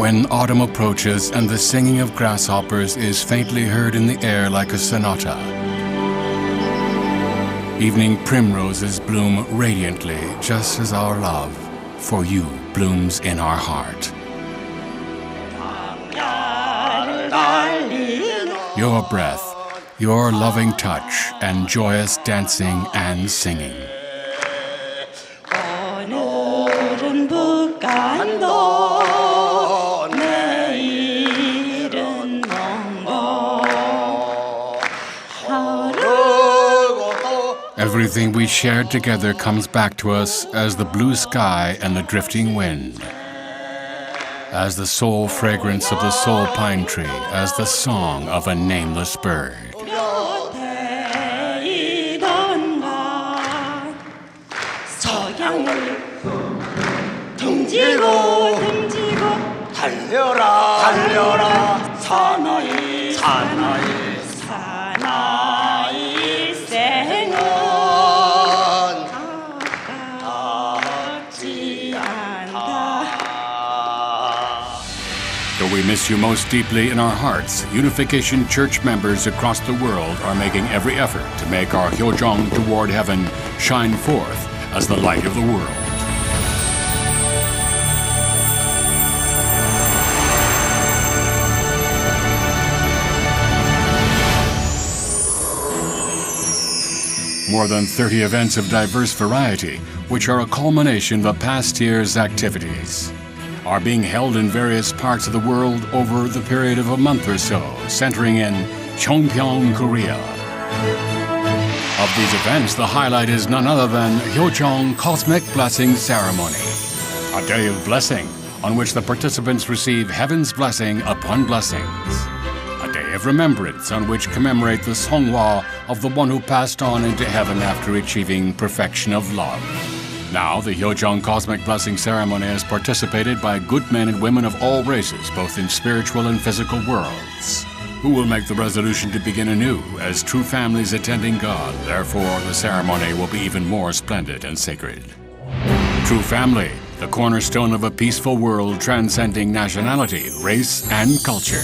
when autumn approaches and the singing of grasshoppers is faintly heard in the air like a sonata. Evening primroses bloom radiantly, just as our love for you blooms in our heart. Your breath, your loving touch, and joyous dancing and singing. Everything we shared together comes back to us as the blue sky and the drifting wind, as the soul fragrance of the soul pine tree, as the song of a nameless bird. 달려라 달려라 사나이 사나이 사나이 생은 아깝지 않다. Though we miss you most deeply in our hearts, Unification Church members across the world are making every effort to make our Hyojong toward heaven shine forth as the light of the world. More than 30 events of diverse variety, which are a culmination of the past year's activities, are being held in various parts of the world over the period of a month or so, centering in Cheongpyeong, Korea. Of these events, the highlight is none other than Hyojong Cosmic Blessing Ceremony, a day of blessing on which the participants receive heaven's blessing upon blessings. A day of remembrance on which commemorate the Seonghwa of the one who passed on into heaven after achieving perfection of love. Now, the Hyojong Cosmic Blessing Ceremony is participated by good men and women of all races, both in spiritual and physical worlds, who will make the resolution to begin anew as true families attending God. Therefore, the ceremony will be even more splendid and sacred. True family, the cornerstone of a peaceful world transcending nationality, race, and culture.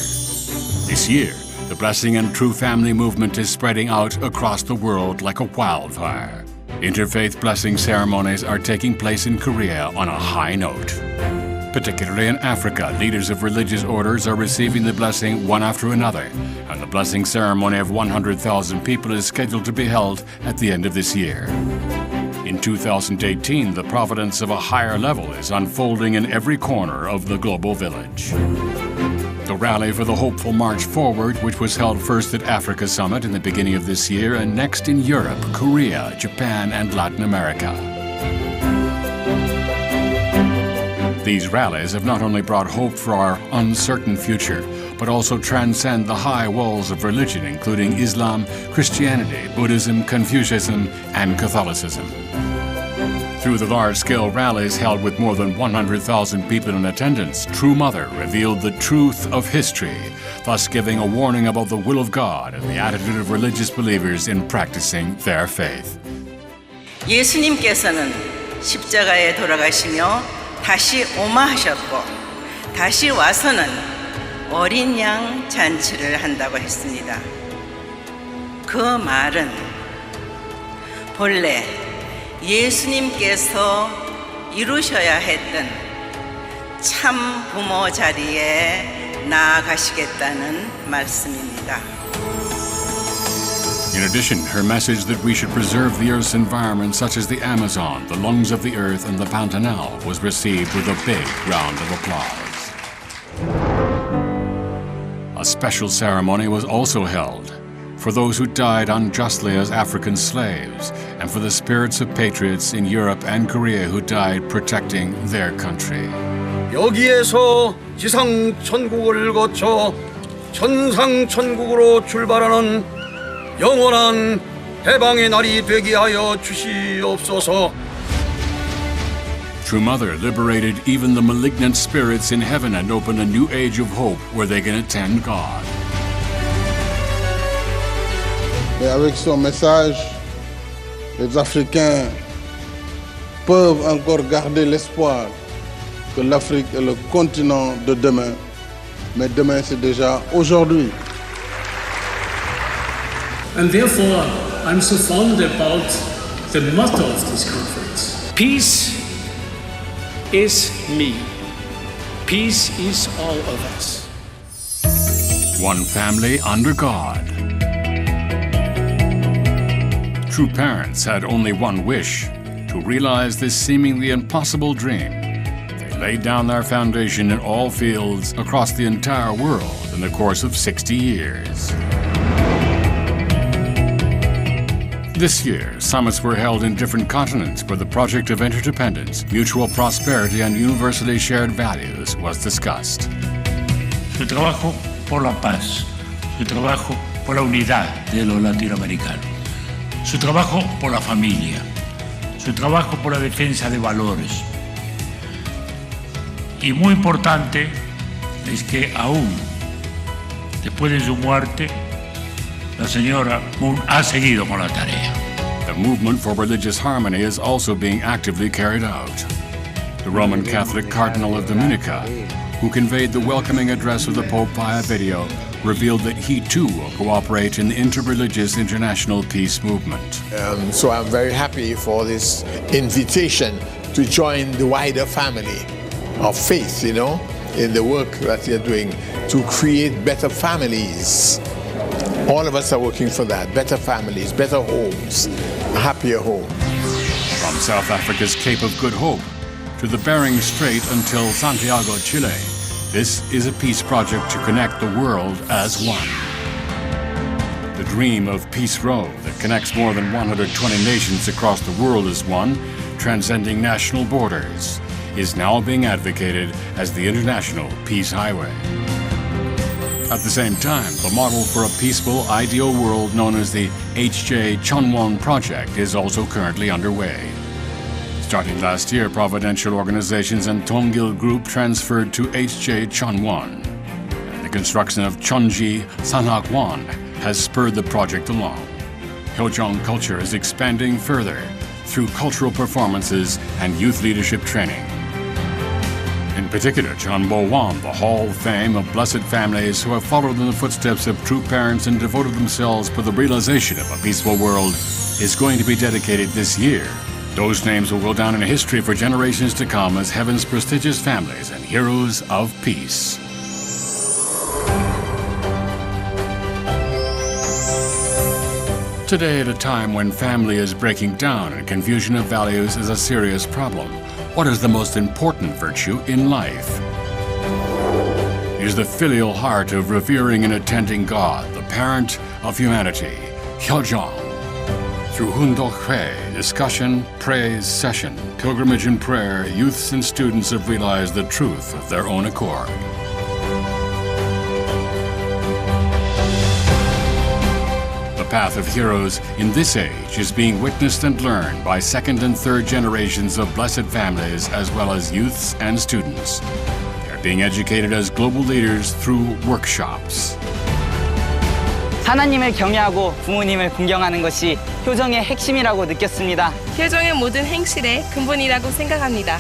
This year, the Blessing and True Family movement is spreading out across the world like a wildfire. Interfaith blessing ceremonies are taking place in Korea on a high note. Particularly in Africa, leaders of religious orders are receiving the blessing one after another, and the blessing ceremony of 100,000 people is scheduled to be held at the end of this year. In 2018, the providence of a higher level is unfolding in every corner of the global village. The rally for the Hopeful March Forward, which was held first at Africa Summit in the beginning of this year and next in Europe, Korea, Japan, and Latin America. These rallies have not only brought hope for our uncertain future, but also transcend the high walls of religion, including Islam, Christianity, Buddhism, Confucianism, and Catholicism. Through the large-scale rallies held with more than 100,000 people in attendance, True Mother revealed the truth of history, thus giving a warning about the will of God and the attitude of religious believers in practicing their faith. 예수님께서는 십자가에 돌아가시며 다시 오마하셨고 다시 와서는 어린 양 잔치를 한다고 했습니다. 그 말은 본래 예수님께서 이루셔야 했던 참 부모 자리에 나아가시겠다는 말씀입니다. In addition, her message that we should preserve the Earth's environment such as the Amazon, the lungs of the Earth, and the Pantanal was received with a big round of applause. A special ceremony was also held for those who died unjustly as African slaves, and for the spirits of patriots in Europe and Korea who died protecting their country. 여기에서 지상 천국을 거쳐 천상 천국으로 출발하는 영원한 해방의 날이 되게 하여 주시옵소서. True Mother liberated even the malignant spirits in heaven and opened a new age of hope where they can attend God. Et avec son message, les Africains peuvent encore garder l'espoir que l'Afrique est le continent de demain, mais demain c'est déjà aujourd'hui. And therefore, I'm so fond about the motto of this conference. Peace is me. Peace is all of us. One family under God. True parents had only one wish, to realize this seemingly impossible dream. They laid down their foundation in all fields across the entire world in the course of 60 years. This year, summits were held in different continents where the project of interdependence, mutual prosperity, and universally shared values was discussed. Su trabajo por la paz, su trabajo por la unidad de los latinoamericanos, su trabajo por la familia, su trabajo por la defensa de valores. Y muy importante es que aún después de su muerte, la señora Moon ha seguido con la tarea. The movement for religious harmony is also being actively carried out. The Roman Catholic Cardinal of Dominica, who conveyed the welcoming address of the Pope via video, revealed that he too will cooperate in the interreligious international peace movement. So I'm very happy for this invitation to join the wider family of faith, in the work that you're doing to create better families. All of us are working for that, better families, better homes, a happier home. From South Africa's Cape of Good Hope to the Bering Strait until Santiago, Chile, this is a peace project to connect the world as one. The dream of Peace Road that connects more than 120 nations across the world as one, transcending national borders, is now being advocated as the International Peace Highway. At the same time, the model for a peaceful, ideal world known as the H.J. Chonwon Project is also currently underway. Starting last year, providential organizations and Tongil Group transferred to H.J. Chonwon. And the construction of Chonji Sanhakwan has spurred the project along. Hyeojong culture is expanding further through cultural performances and youth leadership training. In particular, Jeonbo Won, the Hall of Fame of blessed families who have followed in the footsteps of true parents and devoted themselves for the realization of a peaceful world, is going to be dedicated this year. Those names will go down in history for generations to come as heaven's prestigious families and heroes of peace. Today, at a time when family is breaking down and confusion of values is a serious problem, what is the most important virtue in life? It is the filial heart of revering and attending God, the parent of humanity, Hyeojong. Through Hundokhae, discussion, praise, session, pilgrimage and prayer, youths and students have realized the truth of their own accord. The path of heroes in this age is being witnessed and learned by second and third generations of blessed families as well as youths and students. They're being educated as global leaders through workshops. 하나님을 경외하고 부모님을 존경하는 것이 효정의 핵심이라고 느꼈습니다. 효정의 모든 행실의 근본이라고 생각합니다.